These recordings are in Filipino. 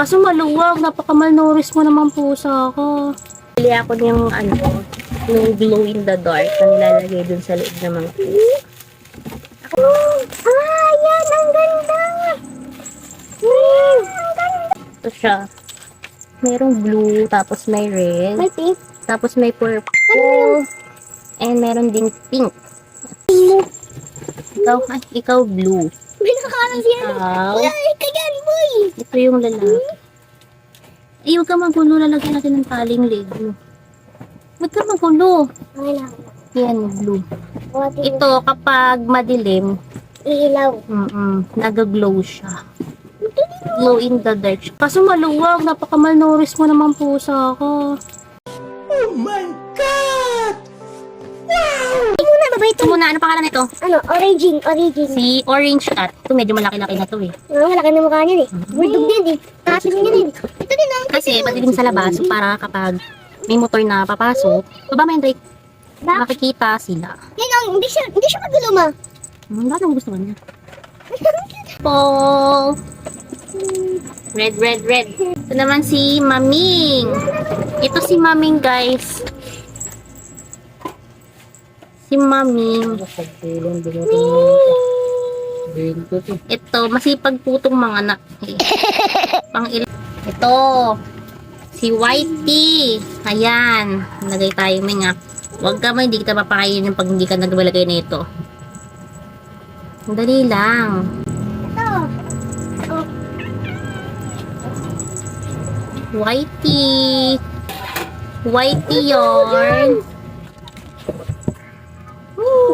Kaso maluwag, napaka-malnourished mo naman pusa ako. Bili ako yung yung glow in the dark na nilalagay dun sa loob ng mga pusa. Yan, ang ganda! Ang ganda! Ito siya. Merong blue, tapos may red, May pink? tapos may purple, and meron ding pink. Ikaw blue. May nakakalang siya. Ikaw, Ay, kayan, boy! ito yung lalaki. Ay, huwag ka magulo, lalagyan natin ng taling leg mo. Huwag ka magulo. Okay lang. Yan, blue. What is Ito, kapag madilim, ilaw? nag-glow siya. Glow in the dark. Kaso maluwag, napaka-malnourished mo naman pusa ako. Oh my God! Wow! Ikaw na, babay Ito muna, ano pangalan nito? Origin. Si Orange Cat. Ito medyo malaki-laki na to eh. Malaki na mukha niyan eh. Bulldog din eh. Kaso niya din. Ito din ah. Kasi madilim sa labas, so para kapag may motor na papasok, baba mo yung Drake, makikita sila. Yan ang, hindi siya magulo ma. Bakit ang gusto niya? Paul! Red. Ito naman si Maming. Ito si Maming, guys. Si Maming. Ito, masipag putong mga anak. Ito, si Whitey. Ayan, nagay tayo mga. Huwag ka mo, hindi kita papakainin pag hindi ka nagbalagay na ito. Dali lang. Ito. Oh, Whitey yarn.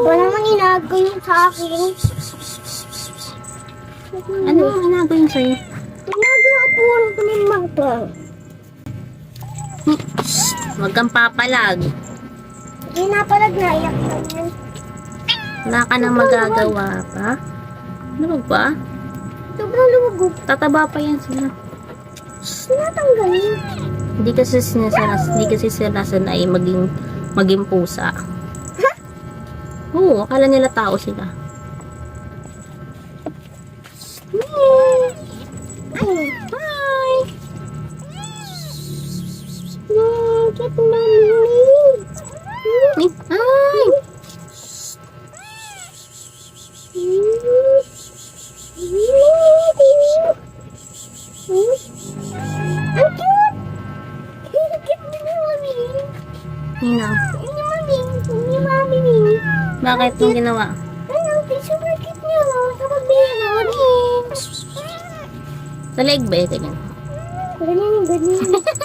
ba naman inagaw yung sa akin? Ano ang hinagawin sa'yo? Inagaw ako ang kumimata. Huwag kang papalag. Inapalag na, iyak na yan. Wala ka nang magagawa pa. Ano ba? Sobrang lumagog. Tataba pa yan sila. Sinatanggalin. Hindi kasi sila sanay maging pusa. Oo, akala nila tao sila. Ay, Hi! cute mami. Hi! Ang cute! Cute mo ni mami. Nina, Ni mami. bakit yung ginawa? Ano, super cute niya. Kapag binigyan. Sa leg ba? Tingnan. Ganyan.